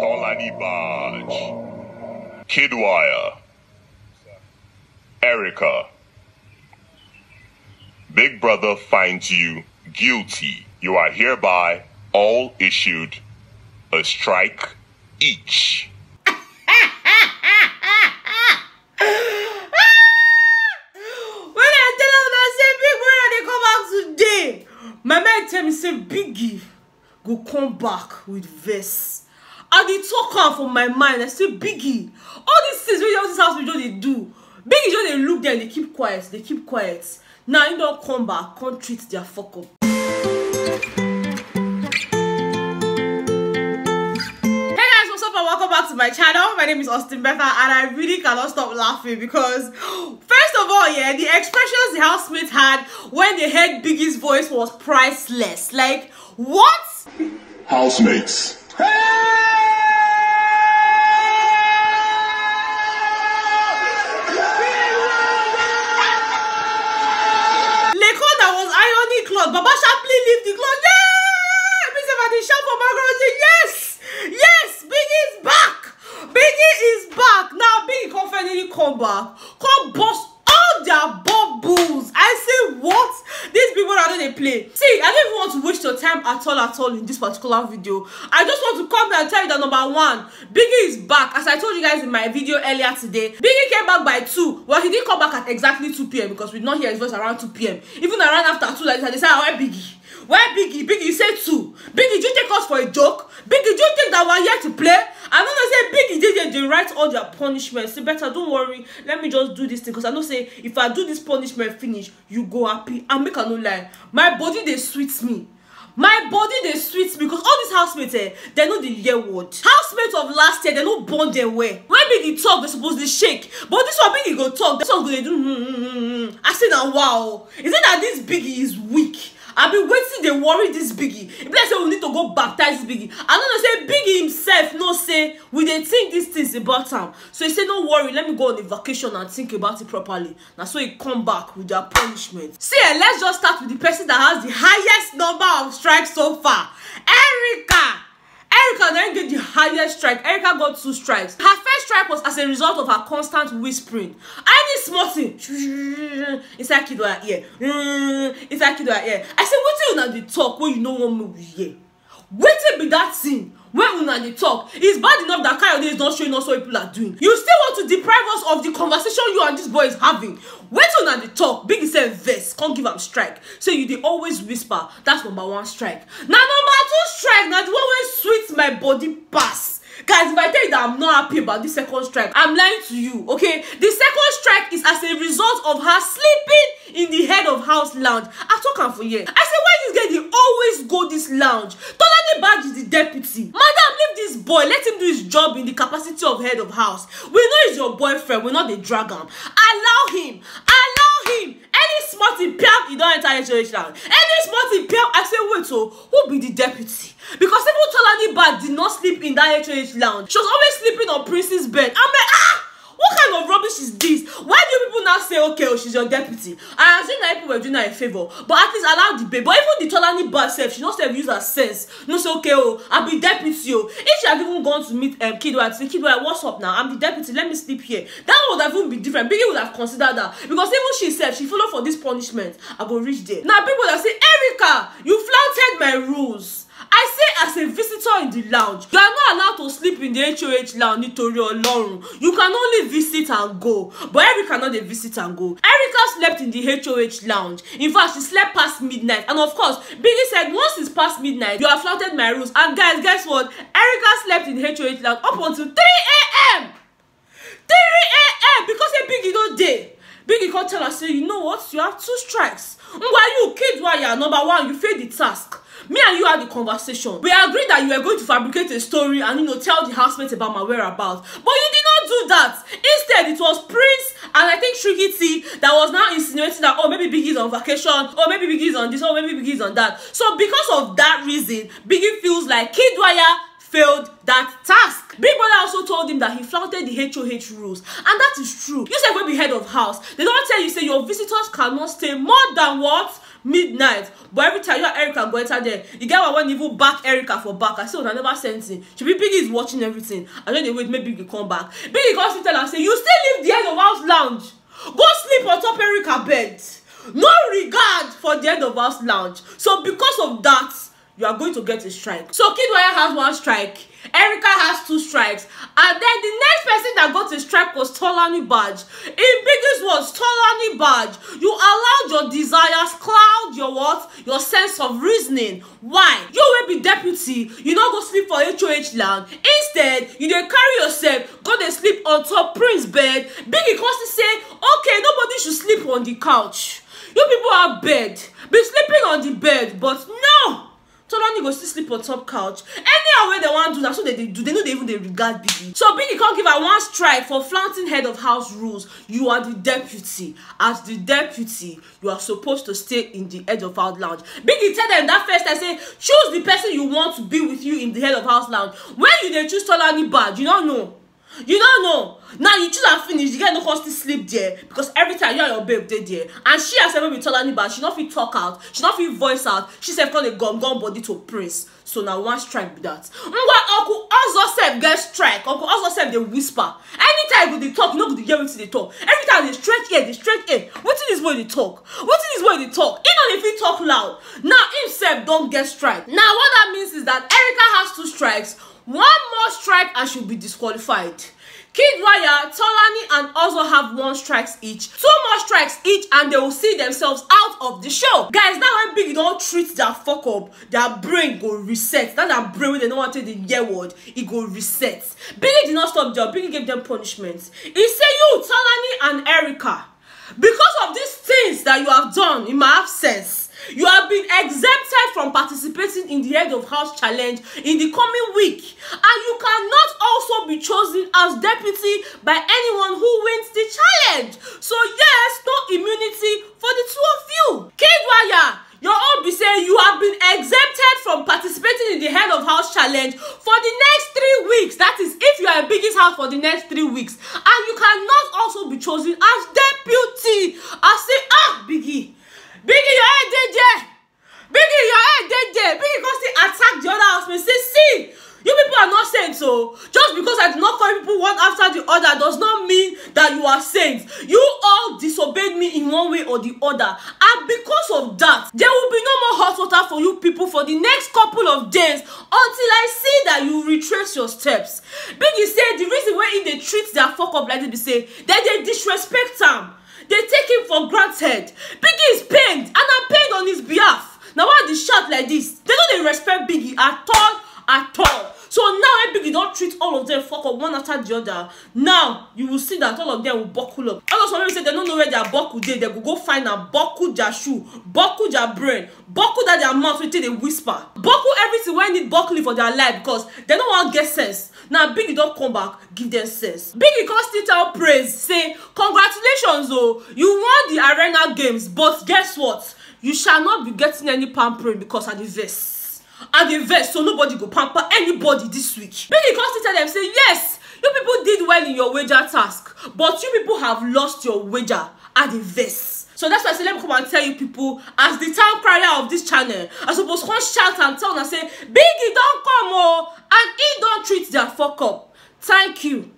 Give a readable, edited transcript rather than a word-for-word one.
Tolani Baj, Kidwire, Erica. Big Brother finds you guilty. You are hereby all issued a strike each. When I tell her that say Big Brother they come back today, my man tell me say Biggie go come back with verse. And they talk out from my mind. I say Biggie, all these things wey this house we just dey do. Biggie just they look there and they keep quiet. They keep quiet. Now you don't come back, can't treat their fuck up. Welcome back to my channel. My name is Austin Betha and I really cannot stop laughing because first of all, yeah, the expressions the housemates had when they heard Biggie's voice was priceless. Like, what? Housemates. Lekon that was ironing cloth, Baba sharply lift the cloth. Yeah! Me say the shout for my girl say yes! Yes! Biggie is back! Biggie is back! Now Biggie can finally come back. Come bust all their bubbles. I say what? These people are they play. See, I don't even want to waste your time at all in this particular video. I just want to come here and tell you that number one, Biggie is back. As I told you guys in my video earlier today, Biggie came back by 2. Well, he didn't come back at exactly 2 p.m. because we did not hear his voice around 2 p.m. Even around after 2, like they said, where Biggie? Where Biggie? Biggie, you said 2. Biggie, did you take us for a joke? Biggie, do you think that we're here to play? I know they say Biggie did they write all their punishments. Say better, don't worry. Let me just do this thing. Because I know say if I do this punishment finish, you go happy. And make a no lie. My body they sweets me. My body they sweets me because all these housemates they know the year word. Housemates of last year, they no born their way. When Biggie talk, they supposed to shake. But this one Biggie go talk. This one go they do I say now wow. Is it that this Biggie is weak? I've been waiting they worry this Biggie. If they say we need to go baptize Biggie. I don't know say Biggie himself no say we dey think these things about him. So he say no worry, let me go on a vacation and think about it properly. Now so he come back with their punishment. See, let's just start with the person that has the highest number of strikes so far. Erica then get the highest strike. Erica got 2 strikes. Her first strike was as a result of her constant whispering. I need small thing. Inside Kidwire ear. Inside Kidwire ear. I said, what you una dey talk when you know one move here? Wetin be that thing? When una dey talk, it's bad enough that Kayode is not showing us what people are doing. You still want to deprive us of the conversation you and this boy is having. When una dey talk, Biggie said verse, can't give am strike. So you dey always whisper. That's number 1 strike. Now number 2 strike, now the one wey sweet my body pass. Guys, if I tell you that I'm not happy about this second strike, I'm lying to you, okay? The second strike is as a result of her sleeping in the head of house lounge. I talk am for here. I say, why this guy dey always go this lounge? Tolani Baj is the deputy. Madam, leave this boy. Let him do his job in the capacity of head of house. We know he's your boyfriend. We're not the dragon. Allow him. Allow him. Any smarty piam, he don't enter HOH lounge. Any smarty piam, I say, wait, so who be the deputy? Because even Tolani Baj did not sleep in that HOH lounge. She was always sleeping on Prince's bed. I'm like, what kind of rubbish is this? Why do people now say, okay, oh, she's your deputy? I am saying that people were doing her a favor, but at least allow the babe. But even the Tolani Baj self, she not still use her sense. No say, okay, oh, I'll be deputy. Oh. If she had even gone to meet Kidwire, say, Kidwire, what's up now? I'm the deputy. Let me sleep here. That would have even been different. Biggie would have considered that because even she said she followed for this punishment. I go reach there. Now people that say, Erica, you flouted my rules. I say as a visitor in the lounge, you are not allowed to sleep in the HOH lounge nítorí Ọlọ́run. You can only visit and go. But Erica not a visit and go. Erica slept in the HOH lounge. In fact, she slept past midnight. And of course, Biggie said once it's past midnight, you have flouted my rules. And guys, guess what? Erica slept in the HOH lounge up until 3 a.m. 3 a.m. because a Biggie no day. Biggie can't tell her, say, you know what? You have 2 strikes. Why you Kidwire, number 1, you failed the task. Me and you had the conversation. We agreed that you were going to fabricate a story and tell the housemates about my whereabouts. But you did not do that. Instead, it was Prince and I think Tricky T that was now insinuating that, oh, maybe Biggie is on vacation, or maybe Biggie is on this, or maybe Biggie is on that. So because of that reason, Biggie feels like Kidwire failed that task. Big Brother also told him that he flouted the HOH rules, and that is true. You said when be head of house, they don't tell you say your visitors cannot stay more than what? midnight, but every time you and Erica go enter there, you get one when even back Erica for back. I say I never sent him. Should be Biggie is watching everything, and then they wait, maybe Biggie come back. Biggie goes to tell her, say, you still leave the end of house lounge, go sleep on top Erica bed. No regard for the end of house lounge. So because of that, you are going to get a strike. So Kiddwaya has 1 strike, Erica has 2 strikes, and then the next person that got a strike was Tolani Badge. In Biggie's words, Tolani Badge, you allowed your desires cloud your what? Your sense of reasoning. Why? You will be deputy, you don't go sleep for HOH land. Instead, you dey carry yourself, go dey sleep on top Prince bed. Biggie comes to say, okay, nobody should sleep on the couch. You people are bed, be sleeping on the bed, but no! Tolani go still sleep on top couch. Anyhow way they want to do that, so they do. They know they even they regard Biggie. So Biggie can't give her 1 strike for flaunting head of house rules. You are the deputy. As the deputy, you are supposed to stay in the head of house lounge. Biggie tell them that first time, say, choose the person you want to be with you in the head of house lounge. When you dey choose Tolani Badge, you don't know. You don't know. Now you choose and finish, you get no cause to sleep there, because every time you and your babe dey there, and she herself be Tolani Badge, she not fit talk out, she not fit voice out, she self call a gum body to Prince. So now 1 strike be that. Uncle Ozo self get strike. Uncle Ozo self they whisper. Anytime they talk, you know go hear wetin they talk. Every time they straight ear, wetin is where they talk? Wetin is where they talk? He don't even talk loud. Now himself don't get strike. Now what that means is that Erica has 2 strikes. 1 more strike and she'll be disqualified. Kiddwaya, Tolani, and also have 1 strikes each. 2 more strikes each, and they will see themselves out of the show. Guys, now when Biggie don't treat their fuck up, their brain go reset. That's their brain when they don't want to take the year word, it go reset. Biggie did not stop there. Biggie gave them punishments. He said, you, Tolani and Erica, because of these things that you have done in my absence, you have been exempted from participating in the head of house challenge in the coming week, and you cannot also be chosen as deputy by anyone who wins the challenge. So yes, no immunity for the 2 of you. Kiddwaya, your own be saying you have been exempted from participating in the head of house challenge for the next 3 weeks. That is, if you are in Biggie's house for the next 3 weeks, and you cannot also be chosen as deputy. I say, Biggie, your head dead there. Biggie, your head dead there. Biggie can still attack the other housemates. Say, see, you people are not saints. So just because I do not call people one after the other does not mean that you are saints. You all disobeyed me in one way or the other, and because of that, there will be no more hot water for you people for the next couple of days until I see that you retrace your steps. Biggie said the reason why they treat their fuck up like this, they say that they disrespect him. They take him for granted. Biggie is pained, and I'm pained on his behalf. Now why they shout like this? They don't respect Biggie at all. So now when Biggie don't treat all of them fuck up one after the other, now you will see that all of them will buckle up. Also, some people say they don't know where their buckle dey. They will go find and buckle their shoe, buckle their brain, buckle that their mouth until they whisper. Buckle everything when they need buckling for their life, because they don't want to get sense. Now Biggie don't come back, give them sense. Biggie can still tell praise, say, congratulations, oh, you won the arena games, but guess what? You shall not be getting any pampering because of the verse. And the verse, so nobody go pamper anybody this week. Biggie can still tell them, say, yes, you people did well in your wager task, but you people have lost your wager at the verse. So that's why I say, let me come and tell you people, as the town crier of this channel, I suppose one shout and tell and say, Biggie don't come, oh, and he don't treat their fuck up. Thank you.